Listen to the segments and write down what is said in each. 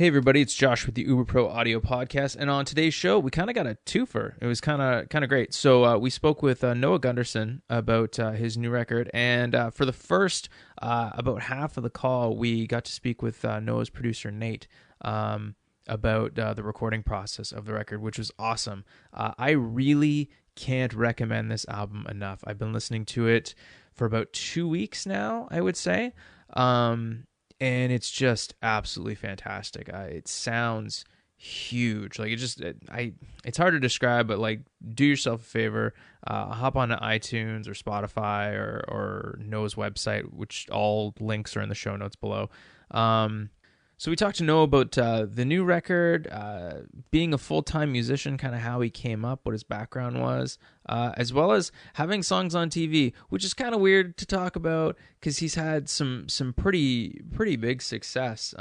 Hey everybody, it's Josh with the UberProAudio podcast, and on today's show, we kind of got a twofer. It was kind of great. So we spoke with Noah Gundersen about his new record, and for the first about half of the call, we got to speak with Noah's producer Nate about the recording process of the record, which was awesome. I really can't recommend this album enough. I've been listening to it for about 2 weeks now, I would say. And it's just absolutely fantastic. It sounds huge. Like it's hard to describe, but like, do yourself a favor, hop onto iTunes or Spotify or Noah's website, which all links are in the show notes below. So we talked to Noah about the new record, being a full-time musician, kind of how he came up, what his background was, as well as having songs on TV, which is kind of weird to talk about because he's had some pretty big success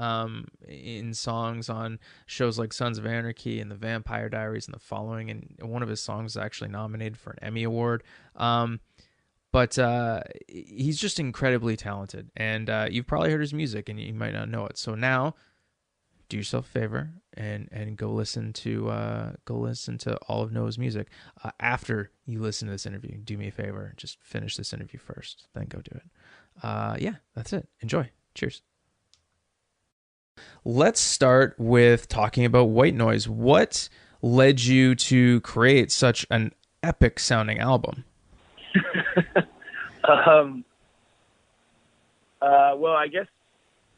in songs on shows like Sons of Anarchy and The Vampire Diaries and The Following, and one of his songs is actually nominated for an Emmy Award. But he's just incredibly talented, and you've probably heard his music, and you might not know it. So now, do yourself a favor and go listen to all of Noah's music. After you listen to this interview, do me a favor, just finish this interview first, then go do it. Yeah, that's it. Enjoy. Cheers. Let's start with talking about White Noise. What led you to create such an epic sounding album? Well, I guess,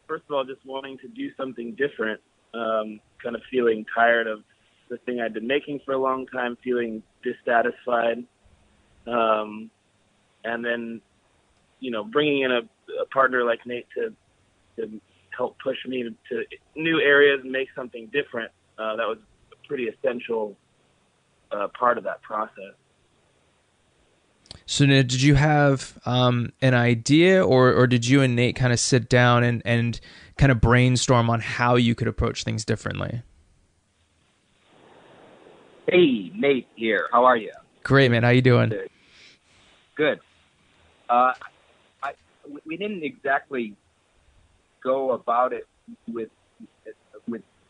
first of all, just wanting to do something different, kind of feeling tired of the thing I'd been making for a long time, feeling dissatisfied, and then, bringing in a partner like Nate to help push me to new areas and make something different. That was a pretty essential part of that process. So did you have an idea, or did you and Nate kind of sit down and kind of brainstorm on how you could approach things differently? Hey, Nate here. How are you? Great, man. How you doing? Good. We didn't exactly go about it with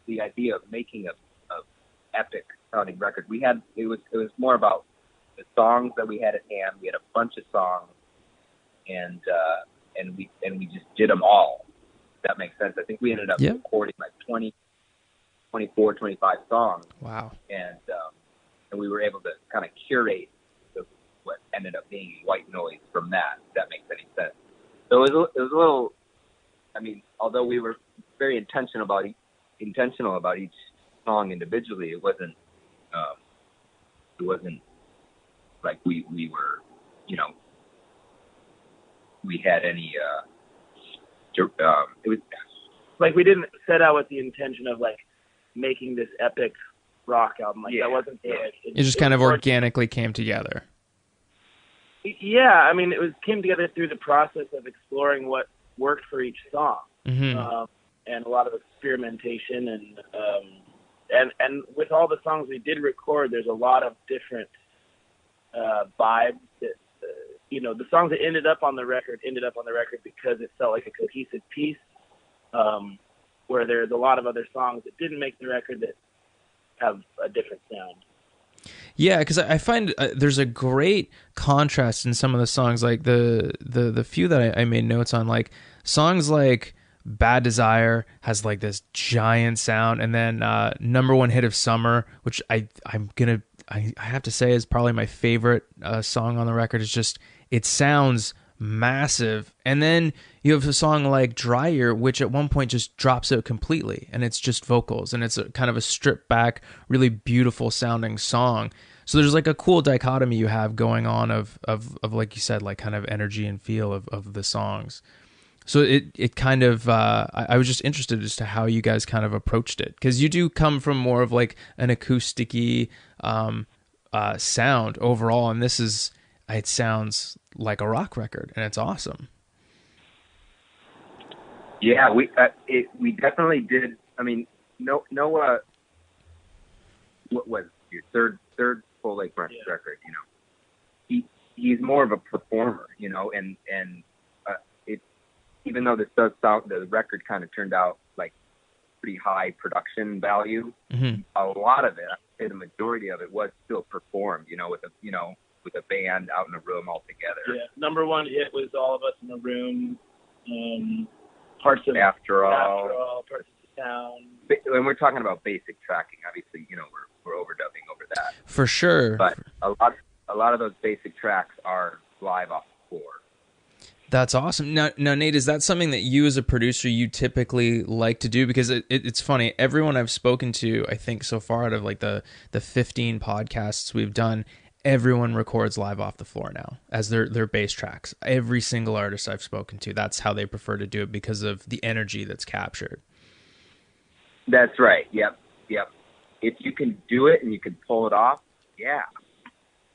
the idea of making a epic sounding record. It was more about the songs that we had at hand. We had a bunch of songs, and we just did them all. If that makes sense. I think we ended up recording like 24, 25 songs. Wow. And we were able to kind of curate what ended up being White Noise from that, if that makes any sense. So it was a little, I mean, although we were very intentional about each song individually, it wasn't like we were, we had any, it was like we didn't set out with the intention of like making this epic rock album. Like that wasn't it. It just kind of organically came together. Yeah, I mean, came together through the process of exploring what worked for each song, and a lot of experimentation, and with all the songs we did record, there's a lot of different vibes that the songs that ended up on the record because it felt like a cohesive piece, where there's a lot of other songs that didn't make the record that have a different sound. Yeah, because I find there's a great contrast in some of the songs, like the few that I made notes on, like songs like Bad Desire has like this giant sound, and then Number One Hit of Summer, which I have to say is probably my favorite song on the record. It's just, it sounds massive. And then you have a song like Dryer, which at one point just drops out completely, and it's just vocals, and it's kind of a stripped back, really beautiful sounding song. So there's like a cool dichotomy you have going on of like you said, like kind of energy and feel of the songs. So it kind of, I was just interested as to how you guys kind of approached it, because you do come from more of like an acoustic-y sound overall, and it sounds like a rock record, and it's awesome. Yeah, we definitely did. I mean, Noah, what was your third full length record? He's more of a performer, and even though this does sound, the record kind of turned out like pretty high production value. Mm-hmm. A lot of it, I'd say the majority of it, was still performed, with a band out in a room all together. Yeah, number one hit was All of Us in the Room. Parts of After All, Parts of the Town. When we're talking about basic tracking, obviously, we're overdubbing over that. For sure. But a lot of those basic tracks are live off the floor. That's awesome. Now, Nate, is that something that you as a producer, you typically like to do? Because it's funny, everyone I've spoken to, I think so far out of like the 15 podcasts we've done, everyone records live off the floor now as their bass tracks. Every single artist I've spoken to, that's how they prefer to do it because of the energy that's captured. That's right. Yep. If you can do it and you can pull it off, yeah.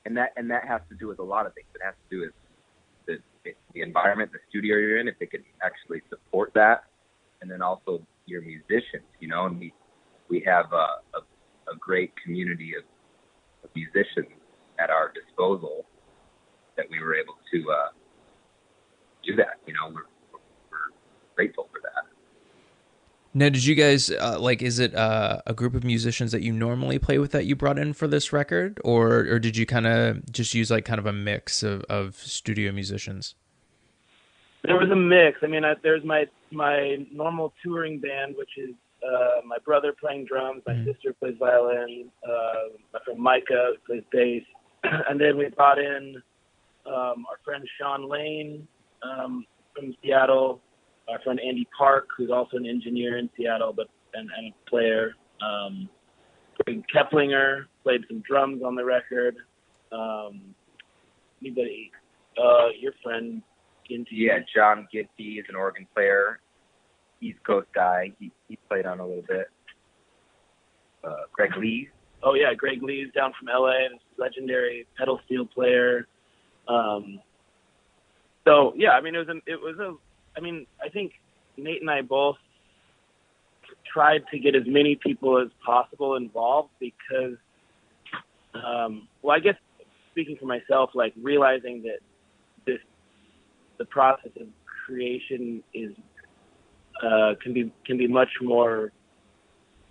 And that has to do with a lot of things. It has to do with the environment, the studio you're in, if it can actually support that, and then also your musicians, and we have a great community of musicians at our disposal that we were able to do that. We're grateful for that. Now, did you guys is it a group of musicians that you normally play with that you brought in for this record, or did you kind of just use like kind of a mix of studio musicians? There was a mix. I mean, there's my normal touring band, which is my brother playing drums, my sister plays violin, my friend Micah plays bass, and then we brought in our friend Sean Lane from Seattle, our friend Andy Park, who's also an engineer in Seattle, and a player. Greg Keplinger played some drums on the record. Anybody? Your friend Ginty? Yeah, John Ginty is an organ player, East Coast guy. He played on a little bit. Greg Lee. Oh yeah, Greg Lee's down from LA, this legendary pedal steel player. So yeah, I mean I think Nate and I both tried to get as many people as possible involved because, I guess speaking for myself, like realizing that the process of creation is can be much more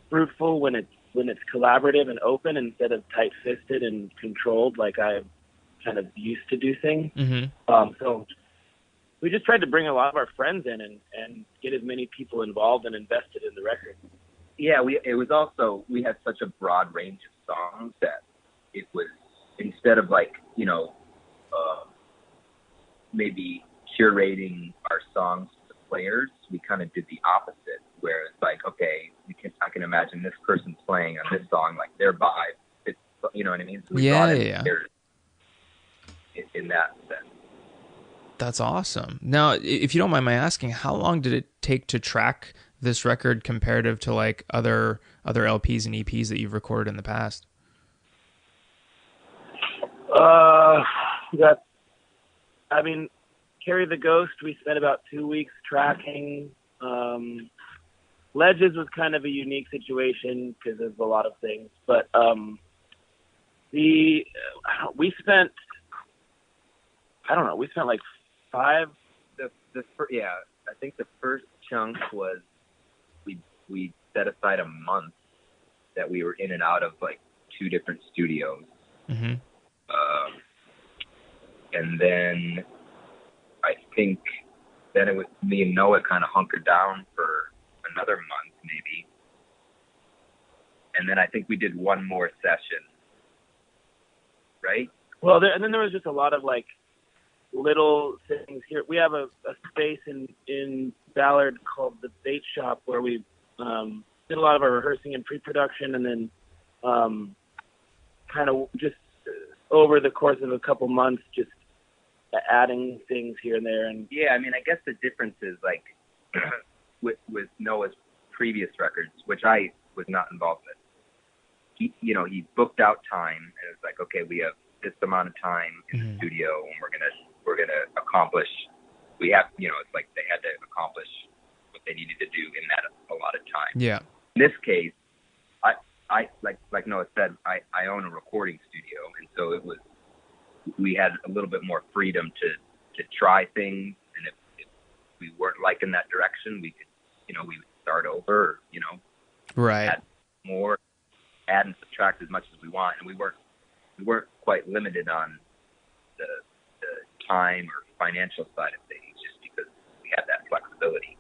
fruitful when it's collaborative and open instead of tight-fisted and controlled like I'm kind of used to do things. Mm-hmm. So we just tried to bring a lot of our friends in and get as many people involved and invested in the record. Yeah, we had such a broad range of songs that it was, instead of maybe curating our songs to the players, we kind of did the opposite, where it's like, okay, I can imagine this person playing on this song, like their vibe. It's, you know what I mean? So we brought in players in that sense. That's awesome. Now, if you don't mind my asking, how long did it take to track this record comparative to like other LPs and EPs that you've recorded in the past? Carry the Ghost, we spent about 2 weeks tracking. Ledges was kind of a unique situation because of a lot of things, but we spent like 5. I think the first chunk was we set aside a month that we were in and out of like 2 different studios. Mm-hmm. And then I think then it was me and Noah kind of hunkered down for another month maybe. And then I think we did one more session. Right? Well, and then there was just a lot of like little things here. We have a space in Ballard called the Bait Shop where we did a lot of our rehearsing and pre-production, and then kind of just over the course of a couple months just adding things here and there. And yeah, I mean, I guess the difference is like with Noah's previous records, which I was not involved with. He booked out time, and it was like, okay, we have this amount of time in the studio, and we're gonna accomplish. We have, it's like they had to accomplish what they needed to do in that allotted time. Yeah. In this case, I like Noah said, I own a recording studio, and so we had a little bit more freedom to try things, and if we weren't liking that direction, we could, we would start over, Right. Add more, add and subtract as much as we want, and we weren't quite limited on the time or financial side of things, just because we had that flexibility.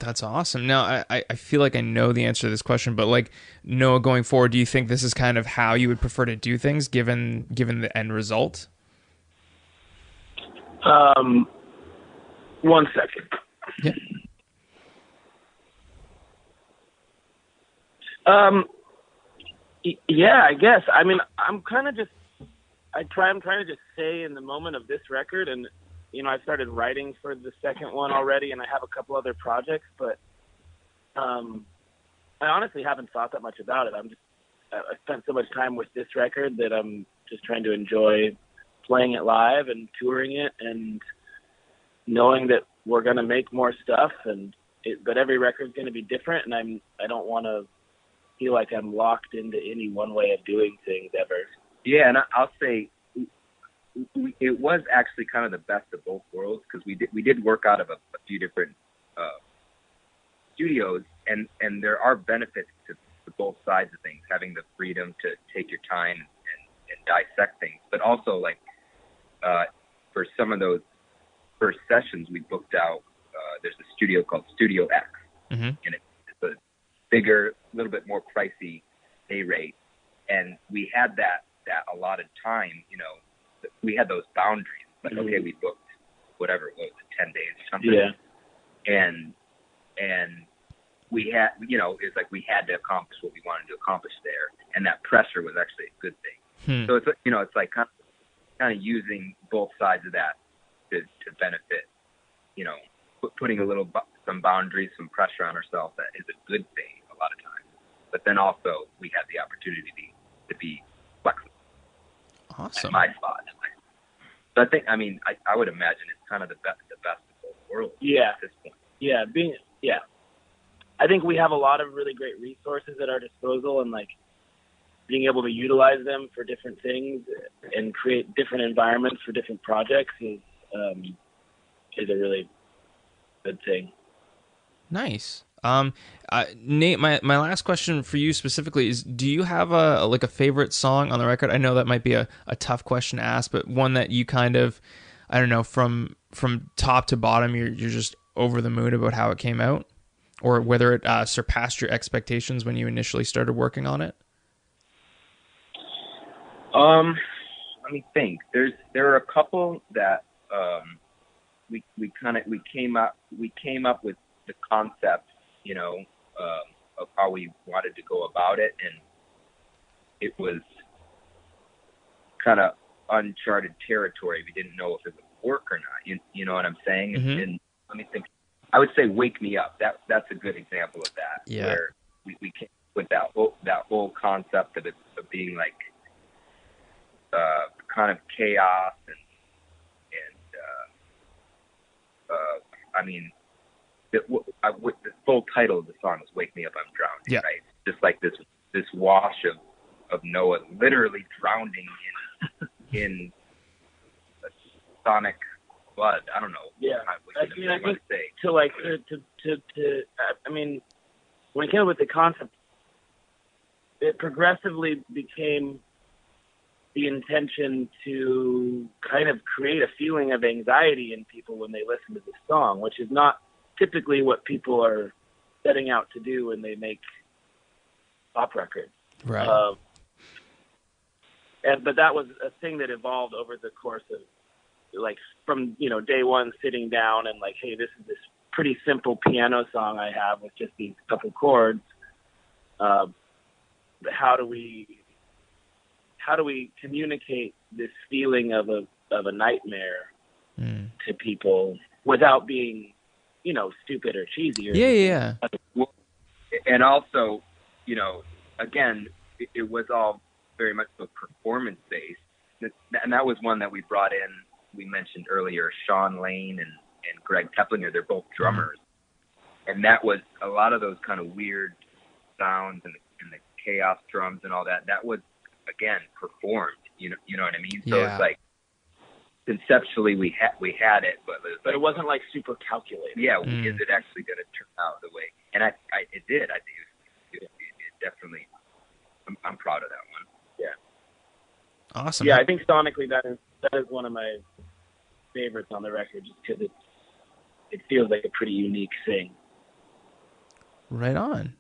That's awesome. Now, I feel like I know the answer to this question, but like, Noah, going forward, do you think this is kind of how you would prefer to do things, given the end result? 1 second. Yeah. Yeah, I guess. I mean, I'm trying to just stay in the moment of this record, and I started writing for the second one already, and I have a couple other projects, but I honestly haven't thought that much about it. I spent so much time with this record that I'm just trying to enjoy playing it live and touring it, and knowing that we're going to make more stuff, but every record's going to be different, and I don't want to feel like I'm locked into any one way of doing things ever. Yeah, and I'll say it was actually kind of the best of both worlds, because we did work out of a few different studios, and there are benefits to both sides of things, having the freedom to take your time and dissect things, but also like for some of those first sessions we booked out, there's a studio called Studio X, Mm-hmm. and it's a bigger, a little bit more pricey day rate, and we had that allotted time. We had those boundaries. Like, Mm-hmm. okay, we booked whatever it was, 10 days or something. Yeah. And we had, it's like we had to accomplish what we wanted to accomplish there, and that pressure was actually a good thing. So it's it's like kind of using both sides of that to benefit. Putting some boundaries, some pressure on ourselves, that is a good thing a lot of times. But then also we had the opportunity to be flexible. Awesome. At my spot. So I think, I would imagine it's kind of the best of both worlds. Yeah. At this point. Yeah. I think we have a lot of really great resources at our disposal, and like being able to utilize them for different things and create different environments for different projects is a really good thing. Nice. Nate, my last question for you specifically is, do you have a favorite song on the record? I know that might be a tough question to ask, but one that you kind of, I don't know, from top to bottom, you're just over the moon about how it came out, or whether it surpassed your expectations when you initially started working on it? Let me think. There are a couple that we came up with the concept, of how we wanted to go about it, and it was kind of uncharted territory. We didn't know if it would work or not. You know what I'm saying? Mm-hmm. And let me think. I would say "Wake Me Up." That's a good example of that. Yeah. Where we came with that whole concept of it being like kind of chaos and the full title of the song is "Wake Me Up, I'm Drowning." Yeah. Right? Just like this wash of Noah literally drowning in sonic blood. I don't know. Yeah. I think when I came up with the concept, it progressively became the intention to kind of create a feeling of anxiety in people when they listen to the song, which is not typically what people are setting out to do when they make pop records. Right. But that was a thing that evolved over the course of, like, from, day one, sitting down and like, hey, this is this pretty simple piano song I have with just these couple chords. How do we communicate this feeling of a nightmare to people without being, stupid or cheesy? Yeah. And also, again, it was all very much a performance based, and that was one that we brought in. We mentioned earlier Sean Lane and Greg Teplinger. They're both drummers, and that was a lot of those kind of weird sounds and the chaos drums and all that. That was, again, performed. You know what I mean? So it's like conceptually we had it, but it wasn't like super calculated. Yeah, is it actually going to turn out the way? And it did. I think it was definitely, I'm proud of that one. Yeah. Awesome. Yeah, I think sonically that is one of my favorites on the record, just because it feels like a pretty unique thing. Right on.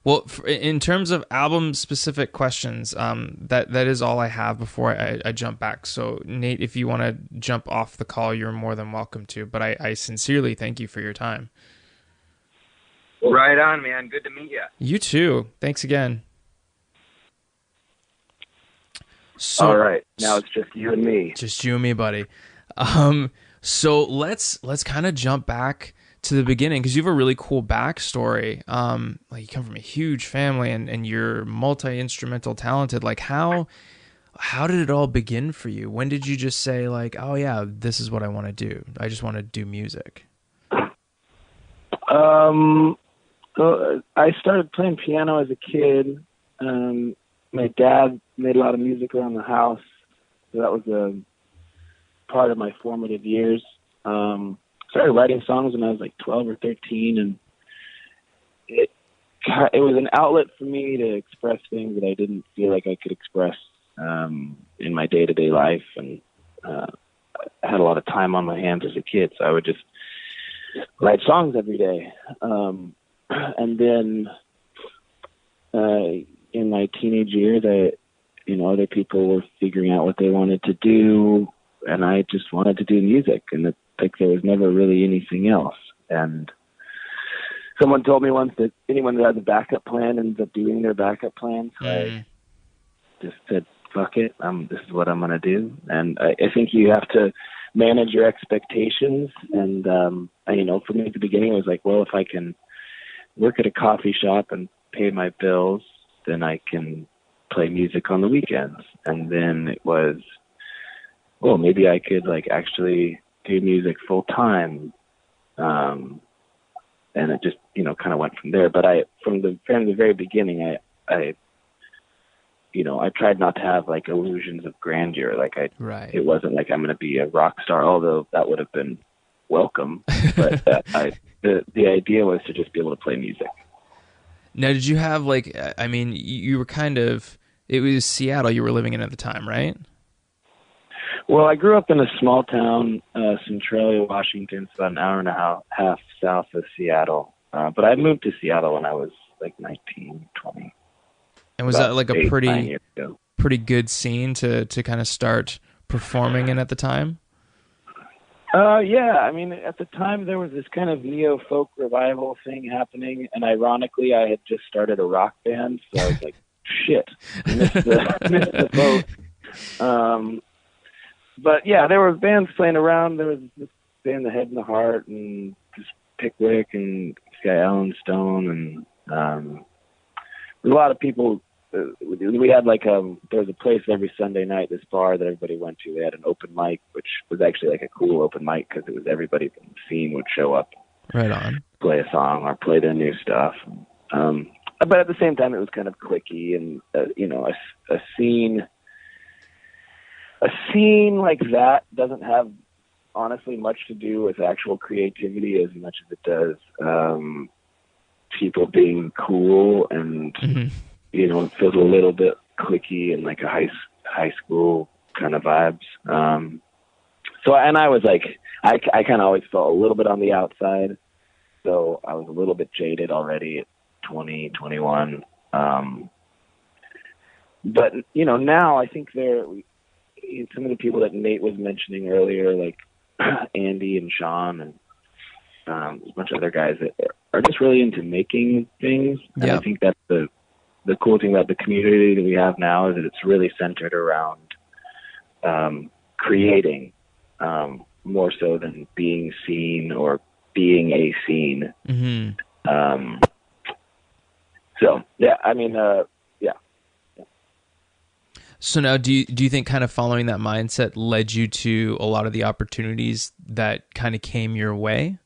Well, in terms of album-specific questions, that is all I have before I jump back. So, Nate, if you want to jump off the call, you're more than welcome to. But I sincerely thank you for your time. Right on, man. Good to meet you. You too. Thanks again. So, All right, now it's just you and me. Just you and me, buddy. So let's kind of jump back to the beginning, because you have a really cool backstory. Like, you come from a huge family, and you're multi-instrumental talented. Like, how did it all begin for you? When did you just say, like, oh yeah, this is what I want to do? I just want to do music. So I started playing piano as a kid. My dad made a lot of music around the house, so that was a part of my formative years. Started writing songs when I was like 12 or 13, and it was an outlet for me to express things that I didn't feel like I could express in my day-to-day life. And I had a lot of time on my hands as a kid, so I would just write songs every day. And then in my teenage years, other people were figuring out what they wanted to do, and I just wanted to do music, and there was never really anything else. And someone told me once that anyone that has a backup plan ends up doing their backup plan. So I just said, fuck it, this is what I'm going to do. And I think you have to manage your expectations. And, for me at the beginning, it was like, well, if I can work at a coffee shop and pay my bills, then I can play music on the weekends. And then it was, well, maybe I could actually do music full time. And it just, kind of went from there. But from the very beginning, I tried not to have illusions of grandeur. Right. It wasn't like I'm going to be a rock star, although that would have been welcome. But the idea was to just be able to play music. Now, did you have you were it was Seattle you were living in at the time, right? Well, I grew up in a small town, Centralia, Washington. It's about an hour and a half south of Seattle. But I moved to Seattle when I was 19, 20. And was that a 9 years ago. pretty good scene to kind of start performing in at the time? Yeah. I mean, at the time there was this kind of neo-folk revival thing happening, and ironically, I had just started a rock band, so I was like, shit, I missed the boat. But yeah, there were bands playing around. There was this band, The Head and the Heart, and just Pickwick, and Sky Allen Stone, and a lot of people. We had there was a place every Sunday night, this bar that everybody went to. They had an open mic, which was actually a cool open mic because it was everybody from the scene would show up, right on, play a song or play their new stuff. But at the same time, it was kind of cliquey, and a scene like that doesn't have honestly much to do with actual creativity as much as it does people being cool, and it feels a little bit cliquey and like a high school kind of vibes. So, and I was I kind of always felt a little bit on the outside, so I was a little bit jaded already at 20, 21. But now I think some of the people that Nate was mentioning earlier, like Andy and Sean and a bunch of other guys that are just really into making things. And I think that's the cool thing about the community that we have now is that it's really centered around creating more so than being seen or being a scene. So yeah, I mean, yeah. So now, do you think kind of following that mindset led you to a lot of the opportunities that kind of came your way?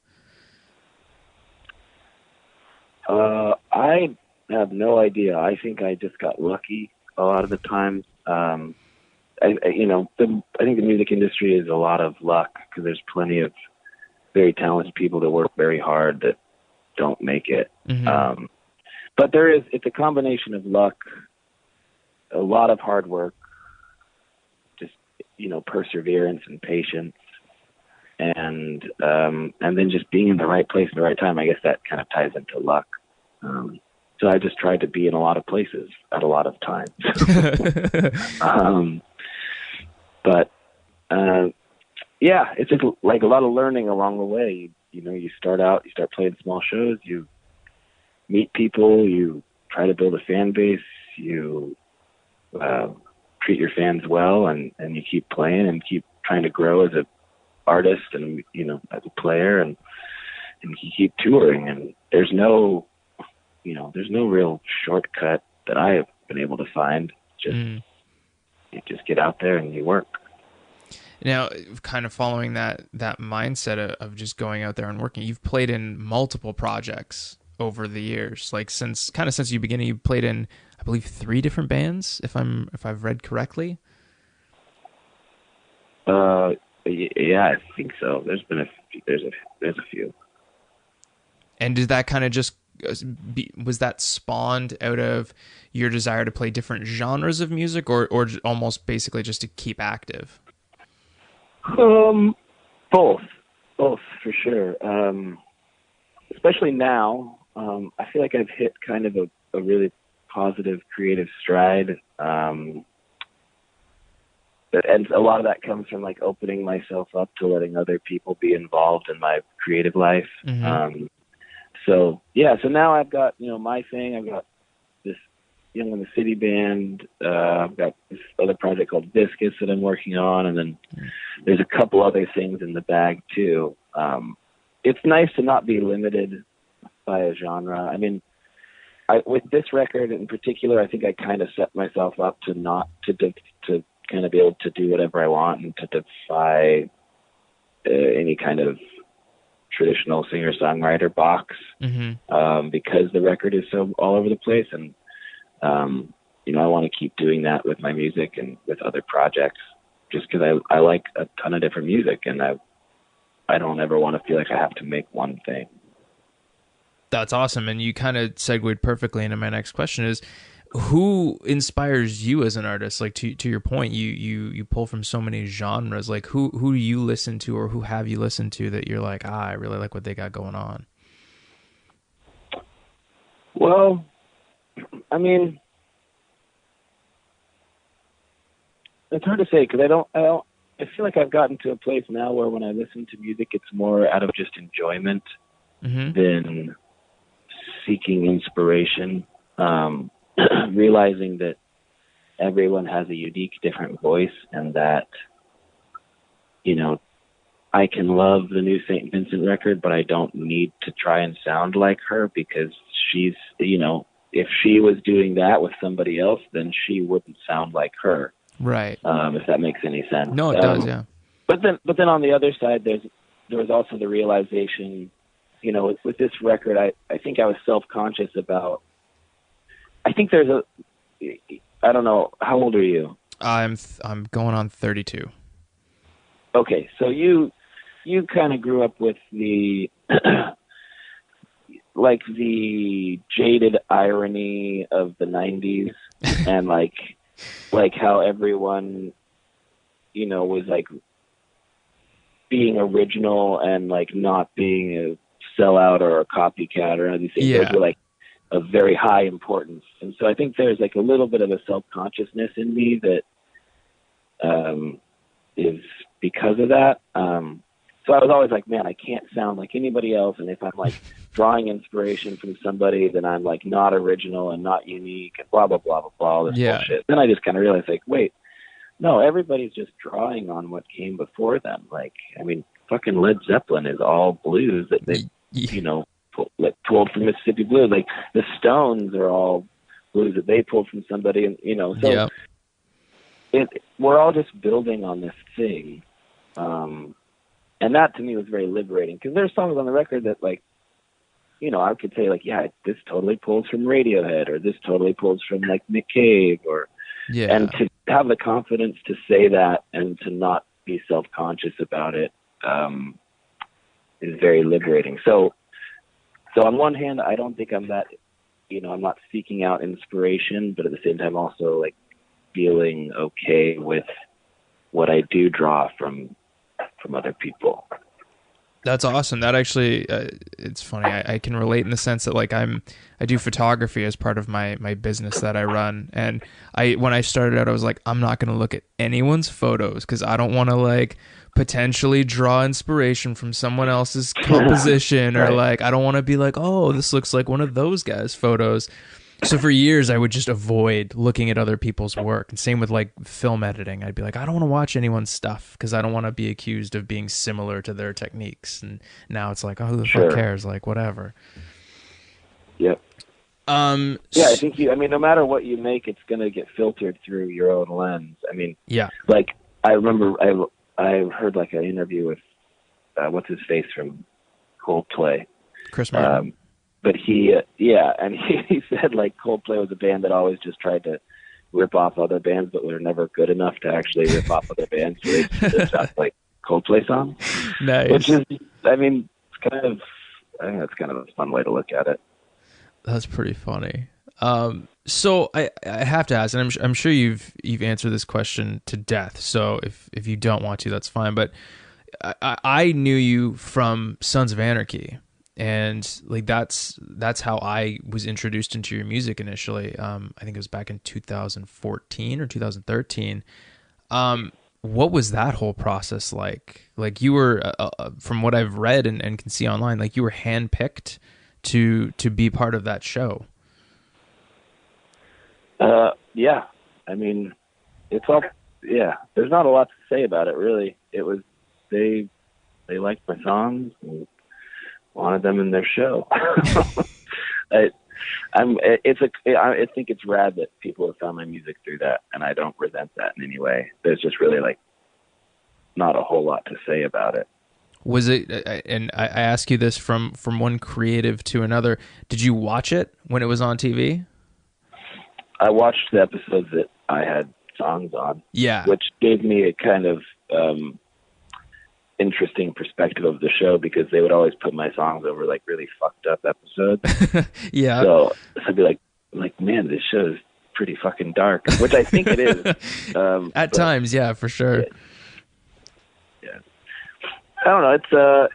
I have no idea. I think I just got lucky a lot of the time. I think the music industry is a lot of luck because there's plenty of very talented people that work very hard that don't make it. but it's a combination of luck, a lot of hard work, just, perseverance and patience, and then just being in the right place at the right time. I guess that kind of ties into luck. So I just tried to be in a lot of places at a lot of times. But it's just like a lot of learning along the way. You start playing small shows, you meet people, you try to build a fan base, you treat your fans well, and you keep playing and keep trying to grow as an artist and, as a player, and you keep touring. And there's no real shortcut that I have been able to find. You just get out there and you work. Now, kind of following that mindset of just going out there and working, you've played in multiple projects over the years. Like since you beginning, you played in, I believe, 3 different bands, if I've read correctly. Yeah, I think so. There's a few. And did that kind of just was that spawned out of your desire to play different genres of music, or almost basically just to keep active? Both for sure. Especially now, I feel like I've hit kind of a really positive creative stride. And a lot of that comes from like opening myself up to letting other people be involved in my creative life. Mm-hmm. So now I've got, my thing. I've got this Young in the City band. I've got this other project called Viscous that I'm working on. And then there's a couple other things in the bag too. It's nice to not be limited by a genre. I mean, with this record in particular, I think I kind of set myself up to kind of be able to do whatever I want and to defy any kind of traditional singer-songwriter box, because the record is so all over the place. And, I want to keep doing that with my music and with other projects, just because I like a ton of different music, and I don't ever want to feel like I have to make one thing. That's awesome. And you kind of segued perfectly into my next question is, who inspires you as an artist? Like to your point, you pull from so many genres. Like who do you listen to, or who have you listened to that you're like, I really like what they got going on? Well, I mean, it's hard to say because I feel like I've gotten to a place now where when I listen to music, it's more out of just enjoyment than seeking inspiration. Realizing that everyone has a unique, different voice, and that, I can love the new St. Vincent record, but I don't need to try and sound like her, because she's, if she was doing that with somebody else, then she wouldn't sound like her. Right. If that makes any sense. No, it does. Yeah. But then on the other side, there was also the realization, with this record, I think I was self-conscious about, I think there's I don't know, how old are you? I'm going on 32. Okay, so you kind of grew up with the like the jaded irony of the 90s and like how everyone was like being original and like not being a sellout or a copycat or anything. Yeah. Those were like of very high importance. And so I think there's like a little bit of a self-consciousness in me that is because of that. So I was always like, man, I can't sound like anybody else. And if I'm like drawing inspiration from somebody, then I'm like not original and not unique and blah, blah, blah, blah, blah, all this bullshit. Then I just kind of realized like, wait, no, everybody's just drawing on what came before them. Like, I mean, fucking Led Zeppelin is all blues that they, pulled from Mississippi Blues. Like the Stones are all blues that they pulled from somebody, and so we're all just building on this thing, and that to me was very liberating, because there's songs on the record that like, I could say like, yeah, this totally pulls from Radiohead, or this totally pulls from like Nick Cave, and to have the confidence to say that and to not be self-conscious about it is very liberating. So on one hand, I don't think I'm that I'm not seeking out inspiration, but at the same time also like feeling okay with what I do draw from other people. That's awesome. That actually, it's funny. I can relate in the sense that like I do photography as part of my business that I run. And when I started out, I was like, I'm not going to look at anyone's photos because I don't want to like potentially draw inspiration from someone else's composition Right. or like, I don't want to be like, oh, this looks like one of those guys' photos. So for years, I would just avoid looking at other people's work. And same with like film editing. I'd be like, I don't want to watch anyone's stuff because I don't want to be accused of being similar to their techniques. And now it's like, oh, who the fuck cares? Like, whatever. Yep. Yeah, I think no matter what you make, it's going to get filtered through your own lens. I mean, yeah. Like, I remember I heard like an interview with, what's his face from Coldplay? Chris Martin. But he said like Coldplay was a band that always just tried to rip off other bands, but were never good enough to actually rip off other bands. So they just sound like Coldplay songs. Nice. Which is, I think that's kind of a fun way to look at it. That's pretty funny. So I have to ask, and I'm sure you've answered this question to death. So if you don't want to, that's fine. But I knew you from Sons of Anarchy. And like that's how I was introduced into your music initially. I think it was back in 2014 or 2013. What was that whole process like? Like you were, from what I've read and can see online, like you were handpicked to be part of that show. Yeah. I mean, it's all. Yeah. There's not a lot to say about it, really. It was they liked my songs. And wanted them in their show. I think it's rad that people have found my music through that, and I don't resent that in any way. There's just really like not a whole lot to say about it. Was it? And I ask you this from one creative to another. Did you watch it when it was on TV? I watched the episodes that I had songs on. Yeah, which gave me a kind of interesting perspective of the show because they would always put my songs over like really fucked up episodes. Yeah. So I'd be like, man, this show is pretty fucking dark, which I think it is. At times, yeah, for sure. Yeah. I don't know.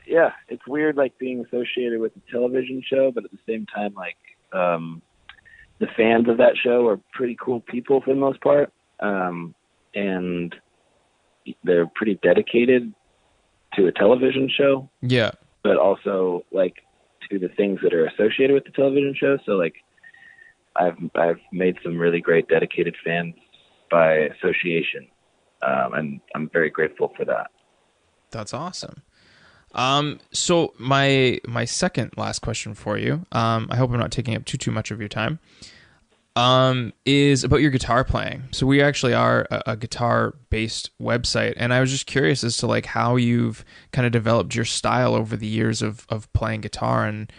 It's weird like being associated with a television show, but at the same time, like the fans of that show are pretty cool people for the most part, and they're pretty dedicated to a television show. Yeah. But also like to the things that are associated with the television show. So like I've made some really great dedicated fans by association. And I'm very grateful for that. That's awesome. So my second last question for you, I hope I'm not taking up too much of your time, is about your guitar playing. So we actually are a guitar-based website, and I was just curious as to like how you've kind of developed your style over the years of playing guitar, and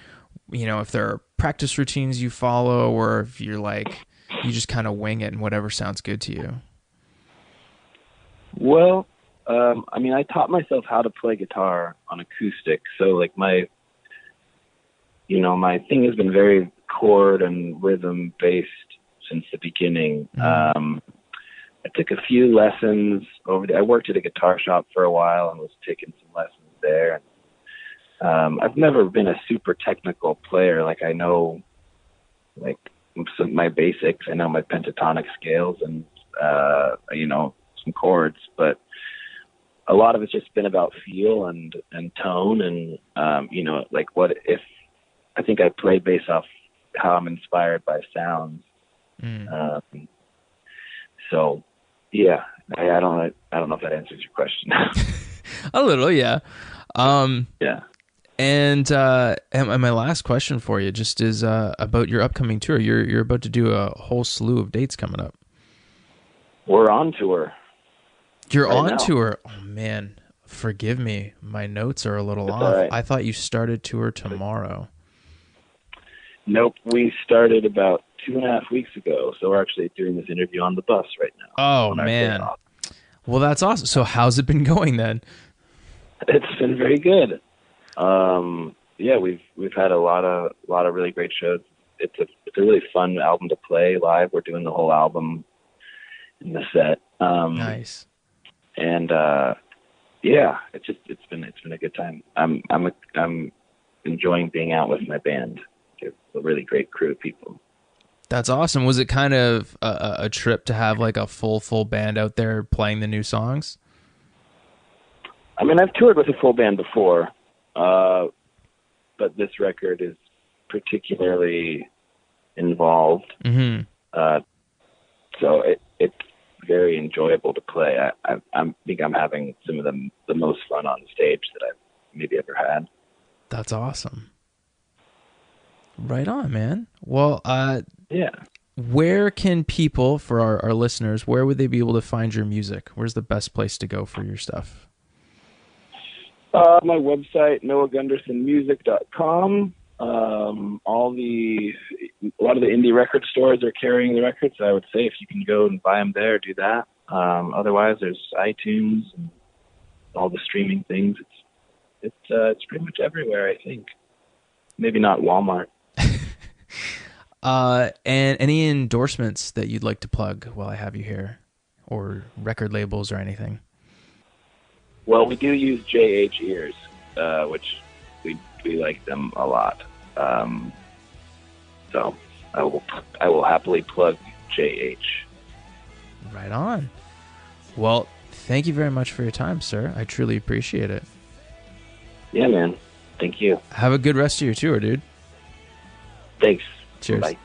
if there are practice routines you follow, or if you're like you just kind of wing it and whatever sounds good to you. Well, I taught myself how to play guitar on acoustic, so like my thing has been very chord and rhythm based since the beginning. I took a few lessons I worked at a guitar shop for a while and was taking some lessons there. I've never been a super technical player. Like I know like my basics, I know my pentatonic scales and some chords, but a lot of it's just been about feel and tone and like what if I think I play based off how I'm inspired by sounds. So yeah, I don't know if that answers your question. A little, yeah. Yeah. And my last question for you just is about your upcoming tour. You're about to do a whole slew of dates coming up. We're on tour. You're right on now. Tour. Oh man, forgive me. My notes are a little off. Right. I thought you started tour tomorrow. Nope, we started about 2.5 weeks ago, so we're actually doing this interview on the bus right now. Oh man, well that's awesome. So how's it been going then? It's been very good. Yeah, we've had a lot of really great shows. It's it's a really fun album to play live. We're doing the whole album in the set. Nice. And yeah, it's been a good time. I'm enjoying being out with my band. It's a really great crew of people. That's awesome. Was it kind of a trip to have like a full band out there playing the new songs? I mean, I've toured with a full band before, but this record is particularly involved. Mm-hmm. So it's very enjoyable to play. I think I'm having some of the most fun on stage that I've maybe ever had. That's awesome. Right on, man. Well, yeah. Where can people, for our listeners, where would they be able to find your music? Where's the best place to go for your stuff? My website, noahgundersenmusic.com. A lot of the indie record stores are carrying the records. I would say if you can go and buy them there, do that. Otherwise, there's iTunes and all the streaming things. It's pretty much everywhere, I think. Maybe not Walmart. And any endorsements that you'd like to plug while I have you here, or record labels or anything? Well, we do use JH ears, which we like them a lot. So I will happily plug JH. Right on. Well, thank you very much for your time, sir. I truly appreciate it. Yeah, man. Thank you. Have a good rest of your tour, dude. Thanks. Cheers. Bye.